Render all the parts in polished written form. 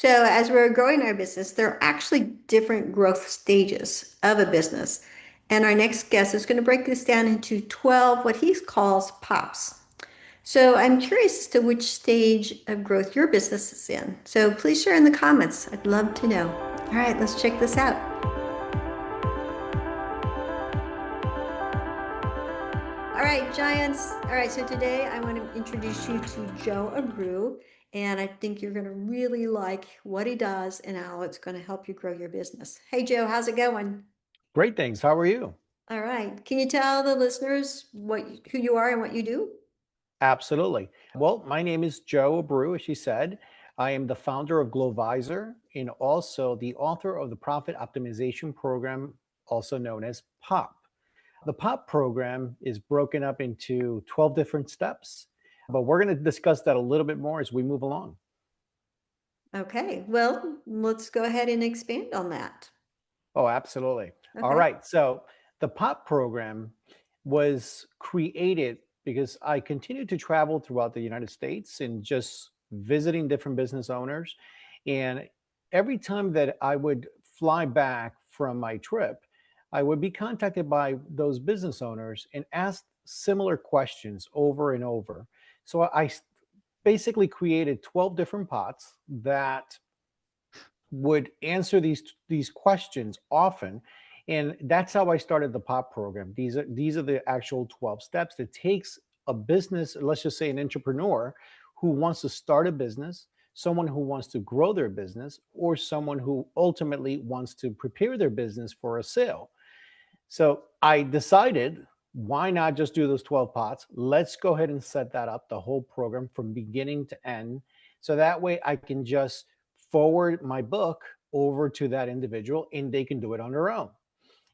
So, as we're growing our business, there are actually different growth stages of a business. And our next guest is going to break this down into 12, what he calls pops. So, I'm curious as to which stage of growth your business is in. So, please share in the comments. I'd love to know. All right, let's check this out. All right, Giants. All right, so today I want to introduce you to Joe Abreu, and I think you're going to really like what he does and how it's going to help you grow your business. Hey, Joe, how's it going? Great, thanks. How are you? All right. Can you tell the listeners who you are and what you do? Absolutely. Well, my name is Joe Abreu, as she said. I am the founder of Glovisor and also the author of the Profit Optimization Program, also known as POP. The POP program is broken up into 12 different steps, but we're going to discuss that a little bit more as we move along. Okay. Well, let's go ahead and expand on that. Oh, absolutely. All Okay. right. So the POP program was created because I continued to travel throughout the United States and just visiting different business owners. And every time that I would fly back from my trip, I would be contacted by those business owners and ask similar questions over and over. So basically created 12 different pots that would answer these questions often, and that's how I started the pop program. These are the actual 12 steps. It takes a business, let's just say an entrepreneur who wants to start a business, someone who wants to grow their business, or someone who ultimately wants to prepare their business for a sale. So I decided, why not just do those 12 pots? Let's go ahead and set that up, the whole program from beginning to end. So that way I can just forward my book over to that individual and they can do it on their own.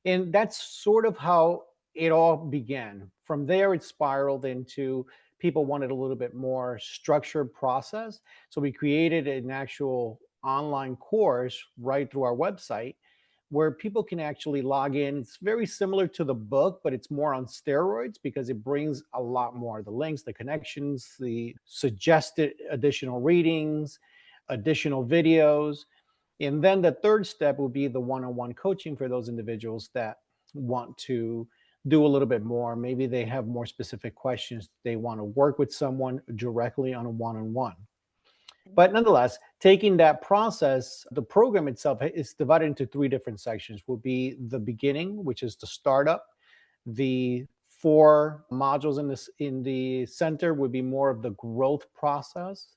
And that's sort of how it all began. From there, it spiraled into people wanted a little bit more structured process. So we created an actual online course right through our website where people can actually log in. It's very similar to the book, but it's more on steroids because it brings a lot more the links, the connections, the suggested additional readings, additional videos. And then the third step will be the one-on-one coaching for those individuals that want to do a little bit more. Maybe they have more specific questions. They want to work with someone directly on a one-on-one. But nonetheless, taking that process, the program itself is divided into three different sections. Will be the beginning, which is the startup. The four modules in the center would be more of the growth process.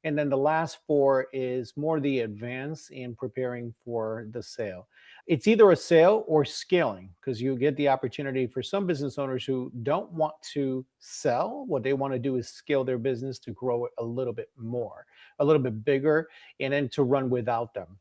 And then the last four is more the advance in preparing for the sale. It's either a sale or scaling because you get the opportunity for some business owners who don't want to sell. What they want to do is scale their business to grow it a little bit more, a little bit bigger, and then to run without them.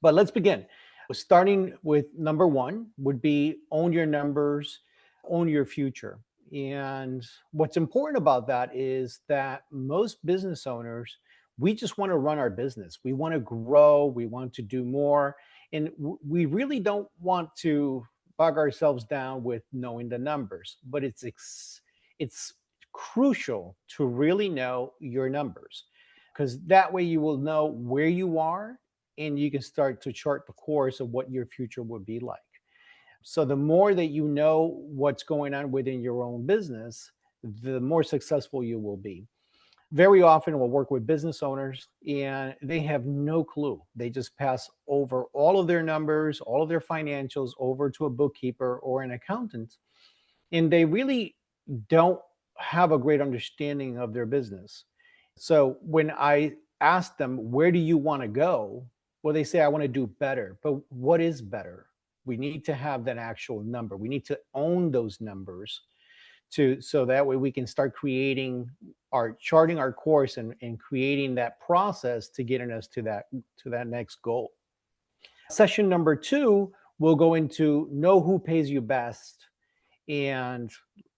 But let's begin. Starting with number one would be own your numbers, own your future. And what's important about that is that most business owners, we just want to run our business. We want to grow, we want to do more, and we really don't want to bog ourselves down with knowing the numbers, but it's crucial to really know your numbers because that way you will know where you are and you can start to chart the course of what your future would be like. So the more that you know what's going on within your own business, the more successful you will be. Very often we'll work with business owners and they have no clue. They just pass over all of their numbers, all of their financials over to a bookkeeper or an accountant, and they really don't have a great understanding of their business. So when I ask them, where do you want to go? Well, they say, I want to do better. But what is better? We need to have that actual number. We need to own those numbers to so that way we can start creating our charting our course and creating that process to getting us to that next goal. Session number two, we'll go into know who pays you best, and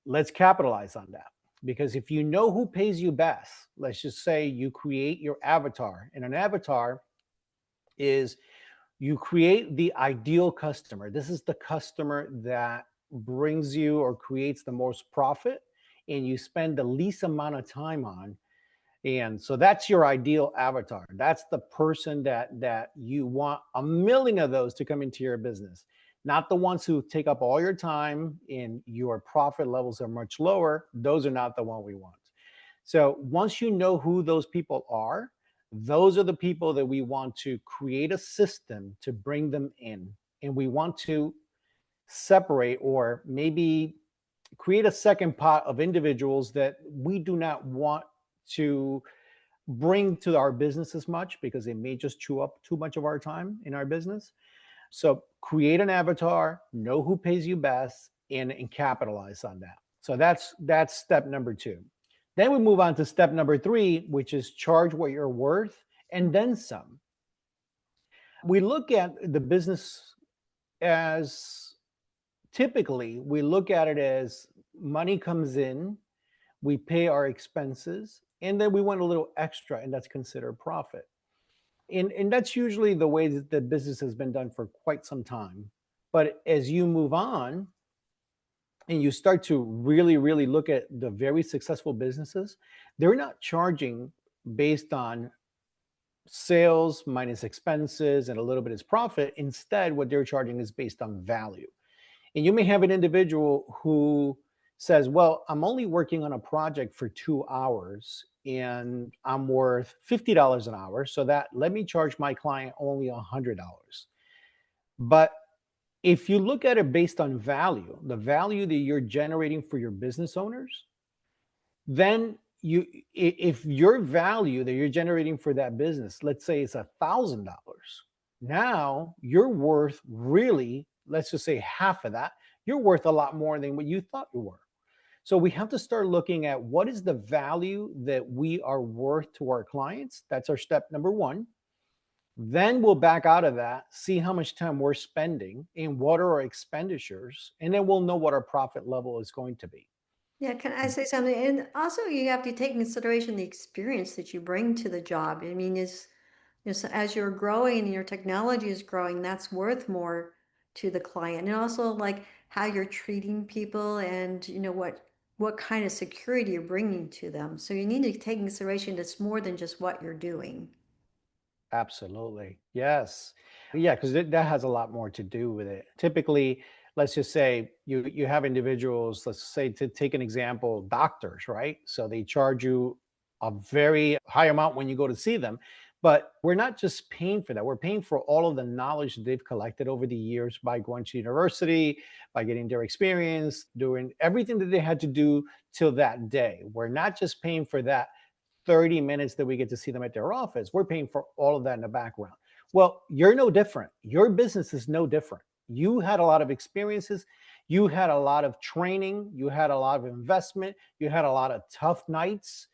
let's capitalize on that. Because if you know who pays you best, let's just say you create your avatar, and an avatar is you create the ideal customer. This is the customer that brings you or creates the most profit and you spend the least amount of time on. And so that's your ideal avatar. That's the person that you want a million of those to come into your business. Not the ones who take up all your time and your profit levels are much lower. Those are not the one we want. So once you know who those people are, those are the people that we want to create a system to bring them in. And we want to separate or maybe create a second pot of individuals that we do not want to bring to our business as much because they may just chew up too much of our time in our business. So create an avatar, know who pays you best, and capitalize on that. So that's step number two. Then we move on to step number three, which is charge what you're worth and then some. We look at the business as typically we look at it as money comes in, we pay our expenses, and then we want a little extra, and that's considered profit. And that's usually the way that the business has been done for quite some time. But as you move on and you start to really, really look at the very successful businesses, they're not charging based on sales minus expenses and a little bit is profit. Instead, what they're charging is based on value. And you may have an individual who says, well, I'm only working on a project for 2 hours and I'm worth $50 an hour. So that let me charge my client only $100. But if you look at it based on value, the value that you're generating for your business owners, then if your value that you're generating for that business, let's say it's $1,000, now you're worth really, let's just say half of that, you're worth a lot more than what you thought you were. So we have to start looking at what is the value that we are worth to our clients. That's our step number one. Then we'll back out of that, see how much time we're spending and what are our expenditures, and then we'll know what our profit level is going to be. Yeah, can I say something? And also, you have to take in consideration the experience that you bring to the job. I mean, so as you're growing and your technology is growing, that's worth more to the client. And also, like how you're treating people, and what kind of security you're bringing to them. So you need to take in consideration it's more than just what you're doing. Absolutely. Yes. Yeah, because that has a lot more to do with it. Typically, let's just say you have individuals, let's say to take an example, doctors, right? So they charge you a very high amount when you go to see them. But we're not just paying for that. We're paying for all of the knowledge that they've collected over the years by going to university, by getting their experience, doing everything that they had to do till that day. We're not just paying for that 30 minutes that we get to see them at their office. We're paying for all of that in the background. Well, you're no different. Your business is no different. You had a lot of experiences. You had a lot of training. You had a lot of investment. You had a lot of tough nights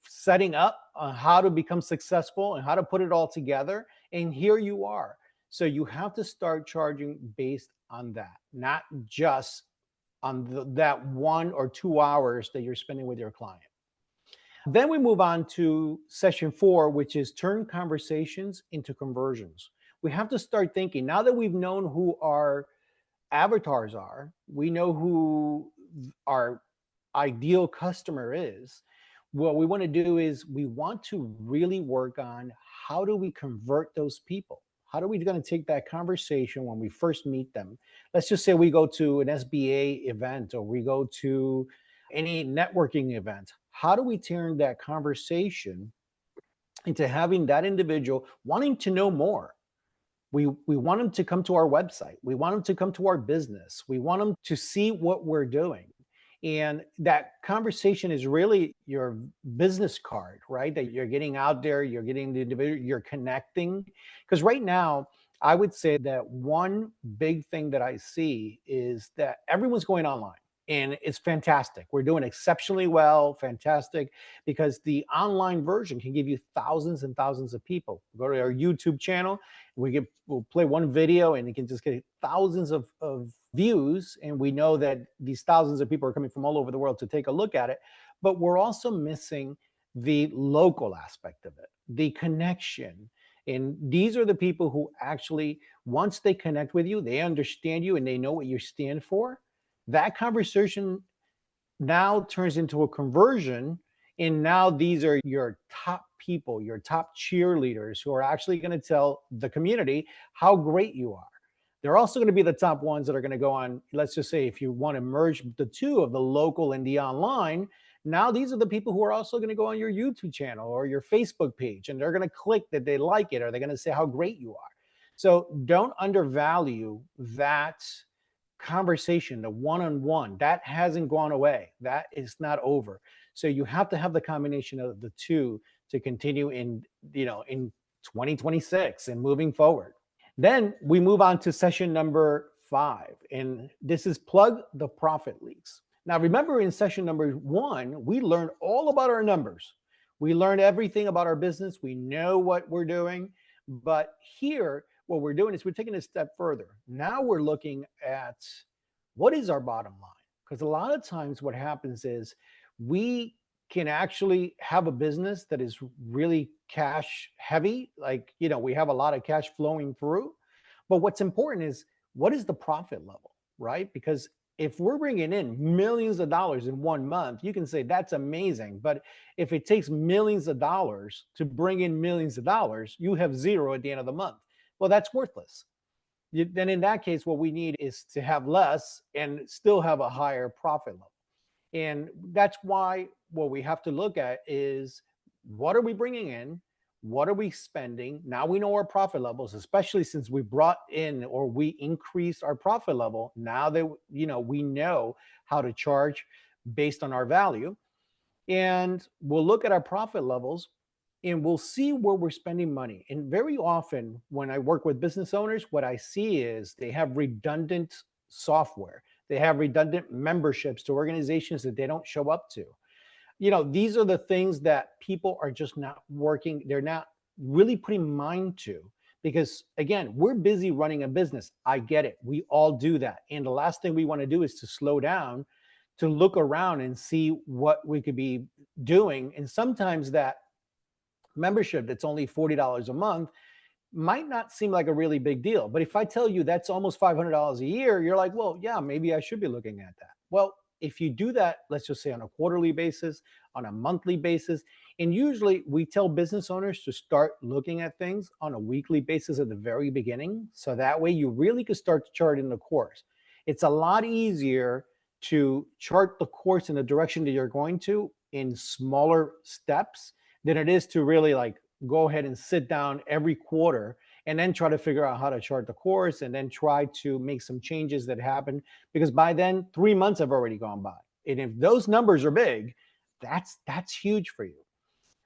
setting up on how to become successful and how to put it all together. And here you are. So you have to start charging based on that, not just on that 1 or 2 hours that you're spending with your client. Then we move on to session four, which is turn conversations into conversions. We have to start thinking now that we've known who our avatars are, we know who our ideal customer is. What we want to do is we want to really work on how do we convert those people? How are we going to take that conversation when we first meet them? Let's just say we go to an SBA event or we go to any networking event. How do we turn that conversation into having that individual wanting to know more? We want them to come to our website. We want them to come to our business. We want them to see what we're doing. And that conversation is really your business card, right? That you're getting out there, you're getting the individual, you're connecting. Because right now, I would say that one big thing that I see is that everyone's going online. And it's fantastic. We're doing exceptionally well, fantastic, because the online version can give you thousands and thousands of people. Go to our YouTube channel, we'll play one video and it can just get thousands of views. And we know that these thousands of people are coming from all over the world to take a look at it. But we're also missing the local aspect of it, the connection. And these are the people who actually, once they connect with you, they understand you and they know what you stand for. That conversation now turns into a conversion And now these are your top people, your top cheerleaders who are actually going to tell the community how great you are. They're also going to be the top ones that are going to go on. Let's just say if you want to merge the two of the local and the online, now these are the people who are also going to go on your YouTube channel or your Facebook page, and they're going to click that they like it, or they're going to say how great you are. So don't undervalue that conversation, the one-on-one. That hasn't gone away. That is not over. So you have to have the combination of the two to continue in 2026 and moving forward. Then we move on to session number 5, and this is plug the profit leaks. Now, remember in session number 1, we learned all about our numbers. We learned everything about our business. We know what we're doing. But here, what we're doing is we're taking a step further. Now we're looking at what is our bottom line? Because a lot of times what happens is we can actually have a business that is really cash heavy. Like, we have a lot of cash flowing through. But what's important is what is the profit level, right? Because if we're bringing in millions of dollars in 1 month, you can say that's amazing. But if it takes millions of dollars to bring in millions of dollars, you have zero at the end of the month. Well, that's worthless. Then in that case, what we need is to have less and still have a higher profit level. And that's why what we have to look at is what are we bringing in? What are we spending? Now we know our profit levels, especially since we brought in or we increased our profit level. Now that we know how to charge based on our value. And we'll look at our profit levels and we'll see where we're spending money. And very often when I work with business owners, what I see is they have redundant software. They have redundant memberships to organizations that they don't show up to. These are the things that people are just not working. They're not really putting mind to, because again, we're busy running a business. I get it. We all do that. And the last thing we want to do is to slow down, to look around and see what we could be doing. And sometimes that membership that's only $40 a month might not seem like a really big deal. But if I tell you that's almost $500 a year, you're like, well, yeah, maybe I should be looking at that. Well, if you do that, let's just say on a quarterly basis, on a monthly basis, and usually we tell business owners to start looking at things on a weekly basis at the very beginning. So that way you really could start to chart in the course. It's a lot easier to chart the course in the direction that you're going to in smaller steps than it is to really like go ahead and sit down every quarter and then try to figure out how to chart the course and then try to make some changes that happen, because by then 3 months have already gone by. And if those numbers are big, that's huge for you.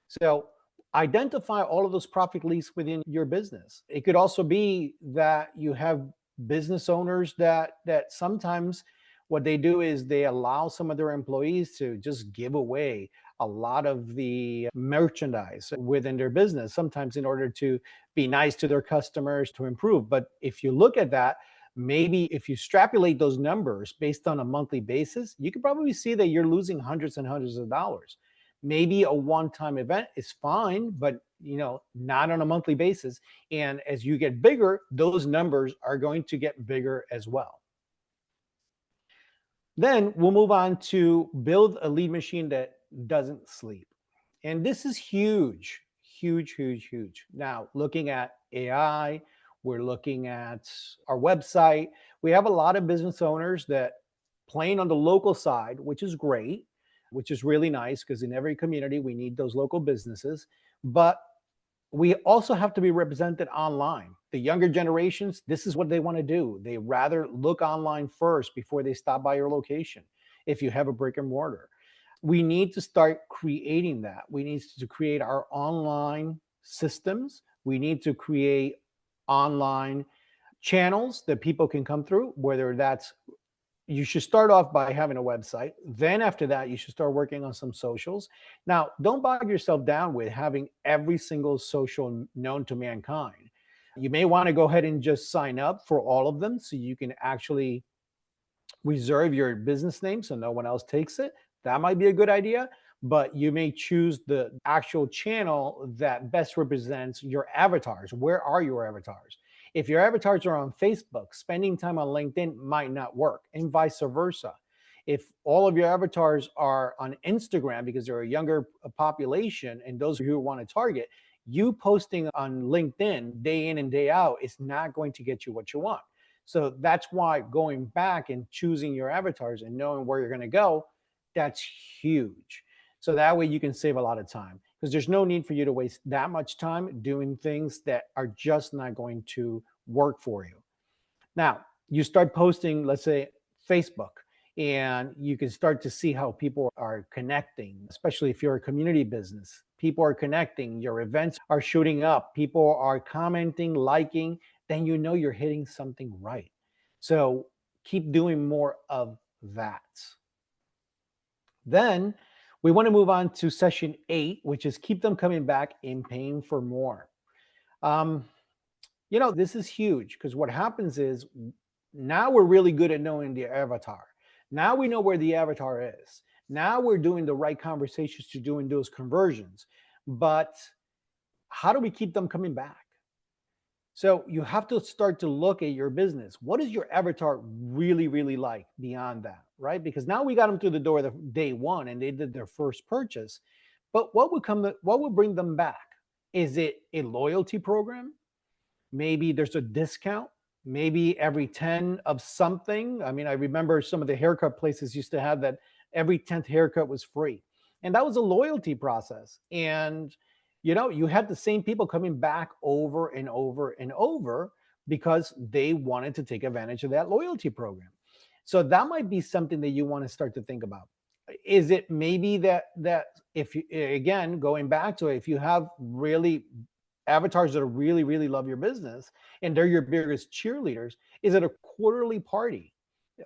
So identify all of those profit leaks within your business. It could also be that you have business owners that sometimes what they do is they allow some of their employees to just give away a lot of the merchandise within their business, sometimes in order to be nice to their customers, to improve. But if you look at that, maybe if you extrapolate those numbers based on a monthly basis, you can probably see that you're losing hundreds and hundreds of dollars. Maybe a one-time event is fine, but not on a monthly basis. And as you get bigger, those numbers are going to get bigger as well. Then we'll move on to build a lead machine that doesn't sleep. And this is huge, huge, huge, huge. Now, looking at AI, we're looking at our website. We have a lot of business owners that playing on the local side, which is great, which is really nice, because in every community, we need those local businesses. But we also have to be represented online. The younger generations, this is what they want to do. They rather look online first before they stop by your location if you have a brick and mortar. We need to start creating that. We need to create our online systems. We need to create online channels that people can come through, whether that's, you should start off by having a website. Then after that, you should start working on some socials. Now, don't bog yourself down with having every single social known to mankind. You may want to go ahead and just sign up for all of them so you can actually reserve your business name so no one else takes it. That might be a good idea, but you may choose the actual channel that best represents your avatars. Where are your avatars? If your avatars are on Facebook, spending time on LinkedIn might not work, and vice versa. If all of your avatars are on Instagram because they're a younger population and those who you want to target, you posting on LinkedIn day in and day out is not going to get you what you want. So that's why going back and choosing your avatars and knowing where you're going to go, that's huge. So that way you can save a lot of time, because there's no need for you to waste that much time doing things that are just not going to work for you. Now, you start posting, let's say, Facebook, and you can start to see how people are connecting, especially if you're a community business. People are connecting, your events are shooting up, people are commenting, liking, then you know you're hitting something right. So keep doing more of that. Then we want to move on to session 8, which is keep them coming back and paying for more. Um, this is huge, because what happens is now we're really good at knowing the avatar. Now we know where the avatar is. Now we're doing the right conversations to doing those conversions. But how do we keep them coming back? So you have to start to look at your business. What is your avatar really, really like beyond that, right? Because now we got them through the door the day one and they did their first purchase. But what would bring them back? Is it a loyalty program? Maybe there's a discount, maybe every 10 of something. I mean, I remember some of the haircut places used to have that every 10th haircut was free. And that was a loyalty process. And, you had the same people coming back over and over and over because they wanted to take advantage of that loyalty program. So that might be something that you want to start to think about. Is it maybe that if you, again, going back to it, if you have really avatars that really, really love your business and they're your biggest cheerleaders, is it a quarterly party,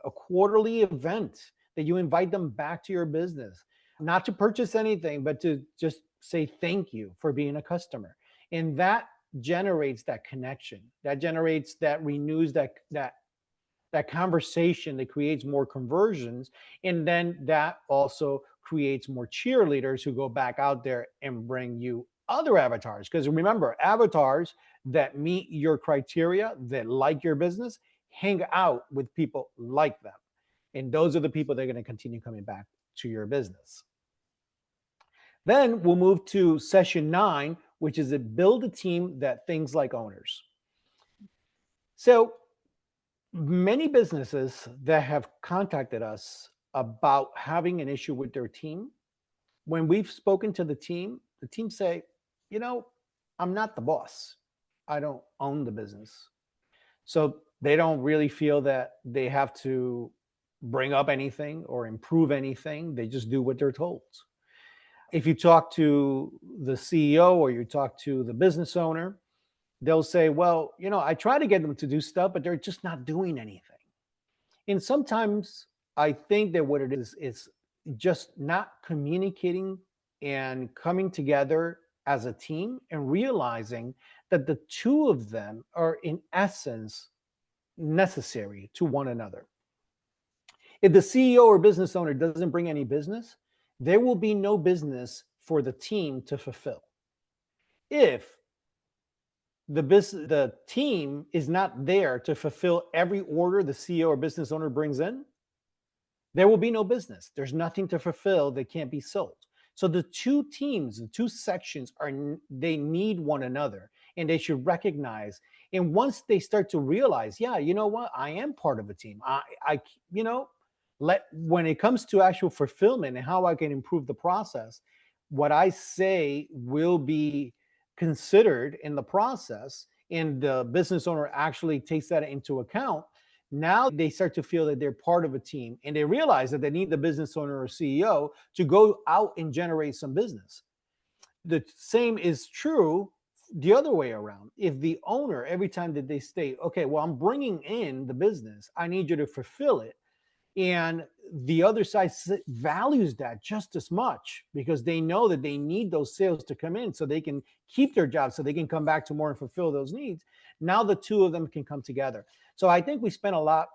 a quarterly event that you invite them back to your business, not to purchase anything, but to just say thank you for being a customer? And that generates that connection, that renews that conversation, that creates more conversions. And then that also creates more cheerleaders who go back out there and bring you other avatars. Because remember, avatars that meet your criteria, that like your business, hang out with people like them. And those are the people that are going to continue coming back to your business. Then we'll move to session 9, which is to build a team that thinks like owners. So many businesses that have contacted us about having an issue with their team, when we've spoken to the team say, I'm not the boss. I don't own the business. So they don't really feel that they have to bring up anything or improve anything. They just do what they're told. If you talk to the CEO or you talk to the business owner, they'll say, well, I try to get them to do stuff, but they're just not doing anything. And sometimes I think that what it is just not communicating and coming together as a team and realizing that the two of them are in essence necessary to one another. If the CEO or business owner doesn't bring any business, there will be no business for the team to fulfill. If the team is not there to fulfill every order the CEO or business owner brings in, there will be no business. There's nothing to fulfill that can't be sold. So the two teams, the two sections they need one another, and they should recognize. And once they start to realize, yeah, you know what, I am part of a team. When it comes to actual fulfillment and how I can improve the process, what I say will be considered in the process, and the business owner actually takes that into account. Now they start to feel that they're part of a team, and they realize that they need the business owner or CEO to go out and generate some business. The same is true the other way around. If the owner, every time that they state, okay, well, I'm bringing in the business, I need you to fulfill it, and the other side values that just as much because they know that they need those sales to come in so they can keep their job, so they can come back to more and fulfill those needs. Now the two of them can come together. So I think we spent a lot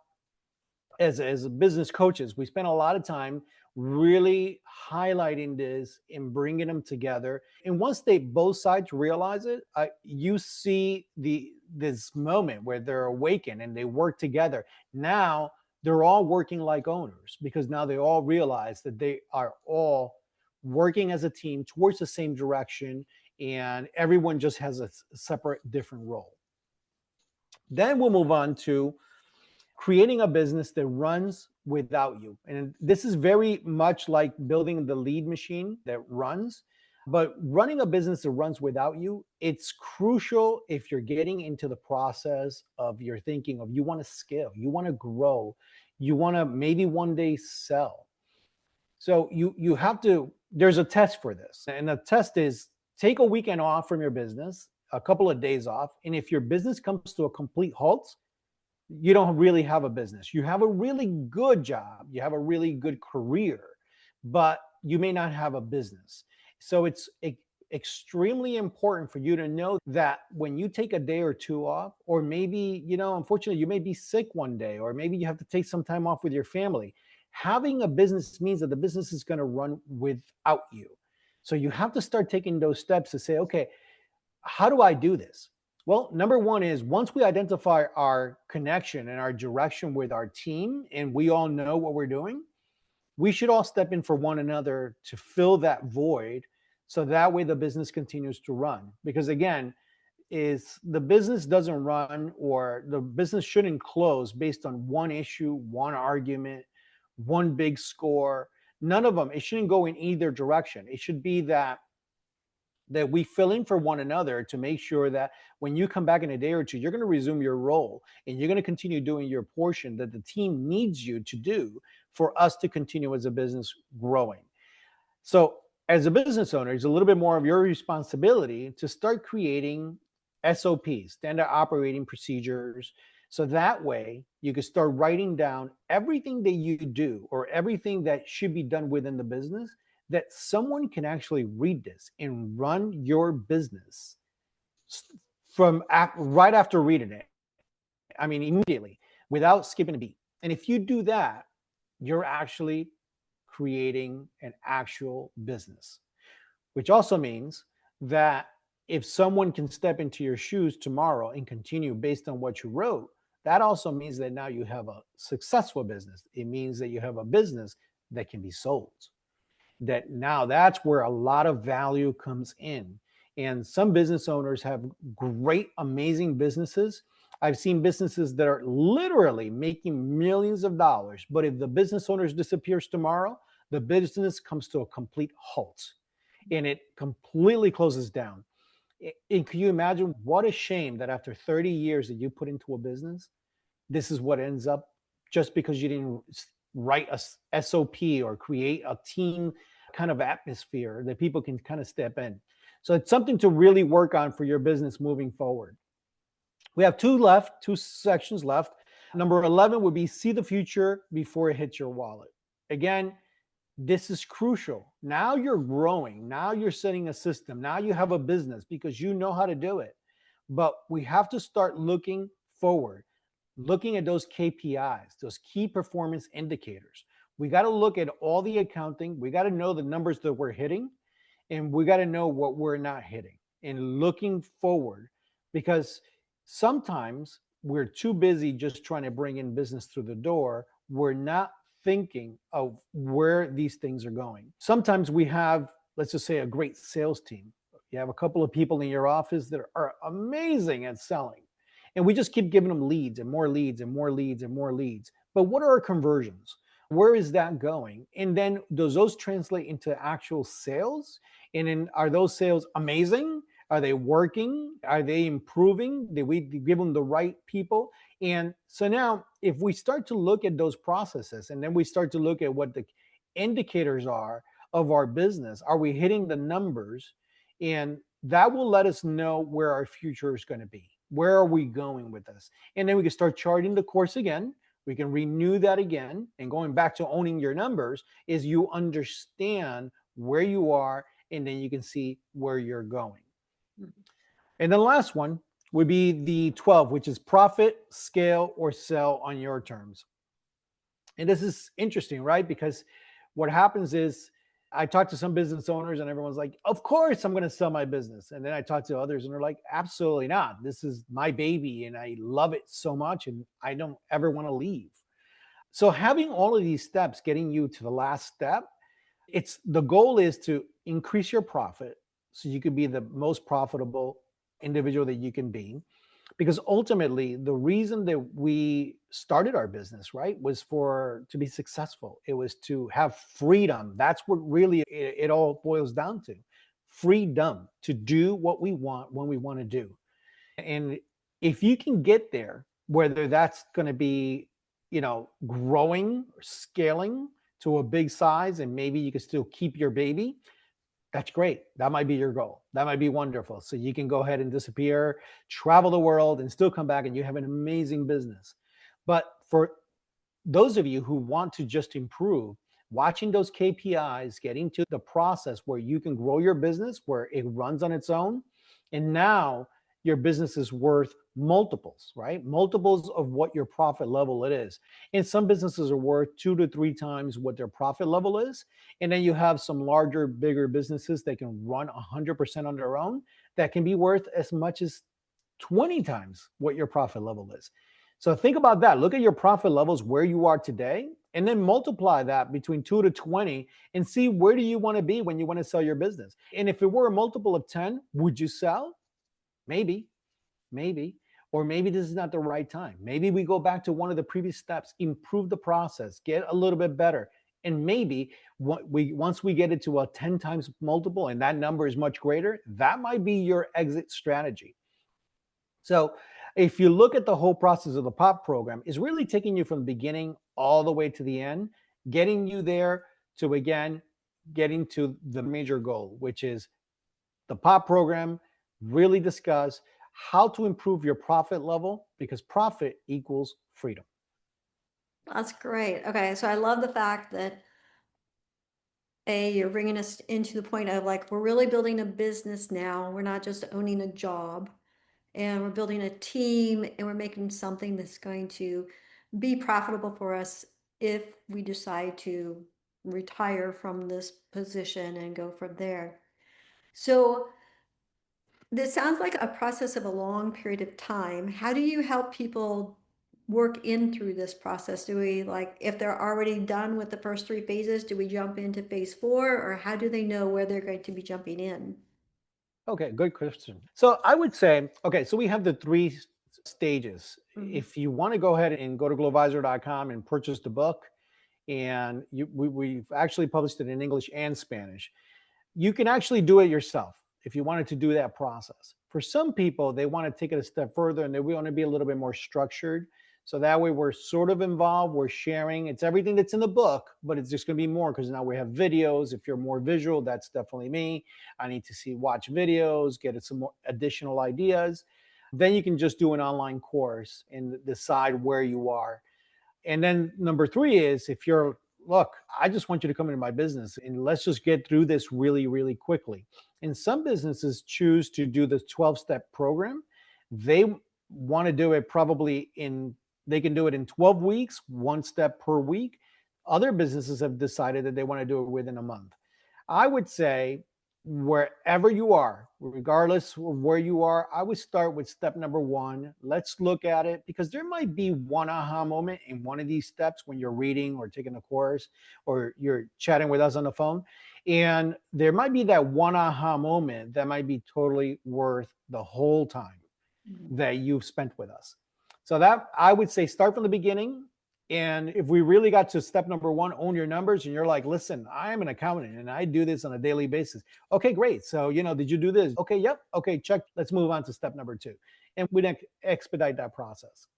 as business coaches, we spend a lot of time really highlighting this and bringing them together. And once both sides realize it, you see this moment where they're awakened and they work together. Now they're all working like owners because now they all realize that they are all working as a team towards the same direction, and everyone just has a separate, different role. Then we'll move on to creating a business that runs without you. And this is very much like building the lead machine that runs. But running a business that runs without you, it's crucial if you're getting into the process of your thinking of you want to scale, you want to grow, you want to maybe one day sell. So you have to, there's a test for this. And the test is take a weekend off from your business, a couple of days off. And if your business comes to a complete halt, you don't really have a business. You have a really good job, you have a really good career, but you may not have a business. So it's extremely important for you to know that when you take a day or two off, or maybe, unfortunately, you may be sick one day, or maybe you have to take some time off with your family. Having a business means that the business is going to run without you. So you have to start taking those steps to say, okay, how do I do this? Well, number one is once we identify our connection and our direction with our team, and we all know what we're doing, we should all step in for one another to fill that void. So that way the business continues to run. Because again, is the business doesn't run, or the business shouldn't close based on one issue, one argument, one big score. None of them. It shouldn't go in either direction. It should be that we fill in for one another to make sure that when you come back in a day or two, you're going to resume your role and you're going to continue doing your portion that the team needs you to do for us to continue as a business growing. So as a business owner, it's a little bit more of your responsibility to start creating SOPs, standard operating procedures. So that way you can start writing down everything that you do or everything that should be done within the business, that someone can actually read this and run your business from right after reading it. I mean, immediately, without skipping a beat. And if you do that, you're actually creating an actual business, which also means that if someone can step into your shoes tomorrow and continue based on what you wrote, that also means that now you have a successful business. It means that you have a business that can be sold. That now that's where a lot of value comes in. And some business owners have great, amazing businesses. I've seen businesses that are literally making millions of dollars, but if the business owners disappears tomorrow, the business comes to a complete halt and it completely closes down. And can you imagine what a shame that after 30 years that you put into a business, this is what ends up just because you didn't write a SOP or create a team kind of atmosphere that people can kind of step in. So it's something to really work on for your business moving forward. We have two sections left. Number 11 would be see the future before it hits your wallet. Again, this is crucial. Now you're growing. Now you're setting a system. Now you have a business because you know how to do it. But we have to start looking forward, looking at those KPIs, those key performance indicators. We got to look at all the accounting. We got to know the numbers that we're hitting, and we got to know what we're not hitting and looking forward, because sometimes we're too busy just trying to bring in business through the door. We're not thinking of where these things are going. Sometimes we have, let's just say, a great sales team. You have a couple of people in your office that are amazing at selling. And we just keep giving them leads and more leads and more leads and more leads. But what are our conversions? Where is that going? And then does those translate into actual sales? And then are those sales amazing? Are they working? Are they improving? Did we give them the right people? And so now if we start to look at those processes and then we start to look at what the indicators are of our business, are we hitting the numbers? And that will let us know where our future is going to be. Where are we going with this? And then we can start charting the course again. We can renew that again. And going back to owning your numbers is you understand where you are, and then you can see where you're going. And then the last one would be the 12, which is profit, scale, or sell on your terms. And this is interesting, right? Because what happens is I talk to some business owners and everyone's like, of course I'm going to sell my business. And then I talk to others and they're like, absolutely not. This is my baby and I love it so much and I don't ever want to leave. So having all of these steps getting you to the last step, it's the goal is to increase your profit so you could be the most profitable individual that you can be. Because ultimately, the reason that we started our business, right, was for to be successful. It was to have freedom. That's what really it all boils down to. Freedom to do what we want when we want to do. And if you can get there, whether that's going to be, growing or scaling to a big size, and maybe you can still keep your baby, that's great. That might be your goal. That might be wonderful. So you can go ahead and disappear, travel the world, and still come back and you have an amazing business. But for those of you who want to just improve, watching those KPIs, getting to the process where you can grow your business, where it runs on its own, and now your business is worth multiples, right? Multiples of what your profit level it is. And some businesses are worth 2 to 3 times what their profit level is. And then you have some larger, bigger businesses that can run 100% on their own that can be worth as much as 20 times what your profit level is. So think about that. Look at your profit levels where you are today, and then multiply that between 2 to 20 and see where do you want to be when you want to sell your business. And if it were a multiple of 10, would you sell? Maybe, maybe. Or maybe this is not the right time. Maybe we go back to one of the previous steps, improve the process, get a little bit better. And maybe once we get it to a 10 times multiple and that number is much greater, that might be your exit strategy. So if you look at the whole process of the POP program, is really taking you from the beginning all the way to the end, getting you there to, again, getting to the major goal, which is the POP program really discuss how to improve your profit level, because profit equals freedom. That's great. Okay, so I love the fact that you're bringing us into the point of like we're really building a business now. We're not just owning a job, and we're building a team, and we're making something that's going to be profitable for us if we decide to retire from this position and go from there. So this sounds like a process of a long period of time. How do you help people work in through this process? Do we like, if they're already done with the first three phases, do we jump into phase four, or how do they know where they're going to be jumping in? Okay, good question. So I would say, okay, so we have the three stages. Mhm. If you want to go ahead and go to glovisor.com and purchase the book, and we've actually published it in English and Spanish. You can actually do it yourself if you wanted to do that process. For some people, they want to take it a step further and they want to be a little bit more structured. So that way we're sort of involved, we're sharing. It's everything that's in the book, but it's just going to be more because now we have videos. If you're more visual, that's definitely me. I need to watch videos, get some more additional ideas. Then you can just do an online course and decide where you are. And then number three is if you're, look, I just want you to come into my business and let's just get through this really, really quickly. And some businesses choose to do the 12-step program. They want to do it they can do it in 12 weeks, one step per week. Other businesses have decided that they want to do it within a month. I would say wherever you are, regardless of where you are, I would start with step number one. Let's look at it because there might be one aha moment in one of these steps when you're reading or taking a course or you're chatting with us on the phone. And there might be that one aha moment that might be totally worth the whole time Mhm. that you've spent with us. So that I would say start from the beginning. And if we really got to step number one, own your numbers, and you're like, listen, I am an accountant and I do this on a daily basis. Okay, great. So, did you do this? Okay, yep. Okay, check. Let's move on to step number two. And we then expedite that process.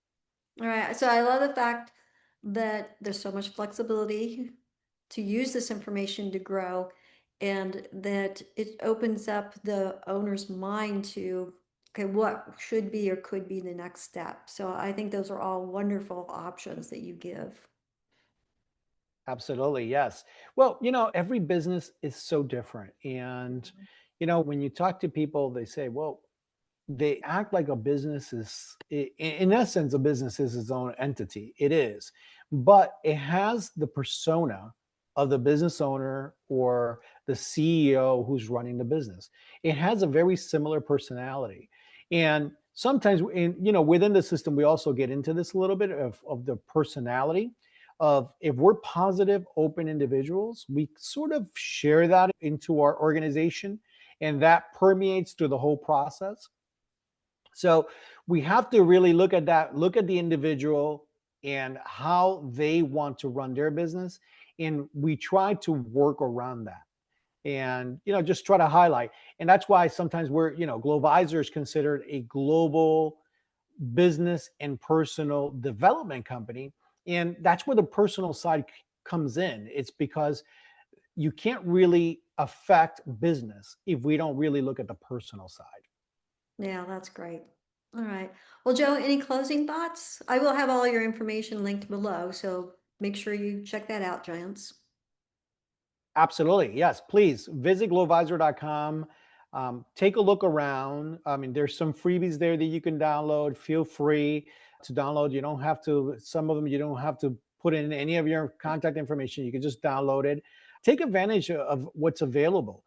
All right. So I love the fact that there's so much flexibility to use this information to grow, and that it opens up the owner's mind to, okay, what should be or could be the next step. So I think those are all wonderful options that you give. Absolutely, yes. Well, every business is so different. And, when you talk to people, they say, well, they act like a business is, in essence, a business is its own entity. It is, but it has the persona of the business owner or the CEO who's running the business. It has a very similar personality. And sometimes, within the system, we also get into this a little bit of the personality. of if we're positive, open individuals, we sort of share that into our organization, and that permeates through the whole process. So we have to really look at that, look at the individual and how they want to run their business. And we try to work around that and, just try to highlight. And that's why sometimes Glovisor is considered a global business and personal development company. And that's where the personal side comes in. It's because you can't really affect business if we don't really look at the personal side. Yeah, that's great. All right. Well, Joe, any closing thoughts? I will have all your information linked below, so make sure you check that out, Giants. Absolutely. Yes. Please visit glovisor.com. Take a look around. I mean, there's some freebies there that you can download. Feel free to download. You don't have to, some of them, you don't have to put in any of your contact information. You can just download it. Take advantage of what's available.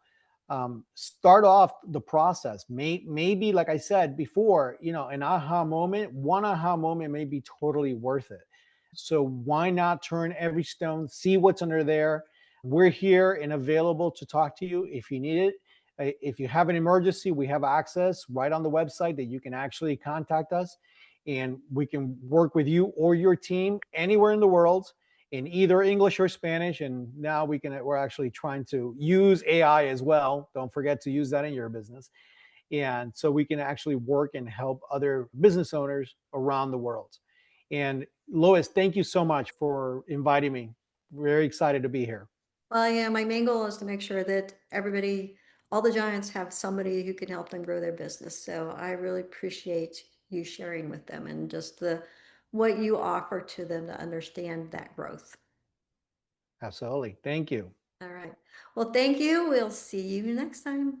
Start off the process. Maybe, like I said before, an aha moment, one aha moment may be totally worth it. So why not turn every stone, see what's under there? We're here and available to talk to you if you need it. If you have an emergency, we have access right on the website that you can actually contact us and we can work with you or your team anywhere in the world in either English or Spanish. And now we're actually trying to use AI as well. Don't forget to use that in your business. And so we can actually work and help other business owners around the world. And Lois, thank you so much for inviting me. Very excited to be here. Well, yeah, my main goal is to make sure that everybody, all the Giants have somebody who can help them grow their business. So I really appreciate you sharing with them and just what you offer to them to understand that growth. Absolutely. Thank you. All right. Well, thank you. We'll see you next time.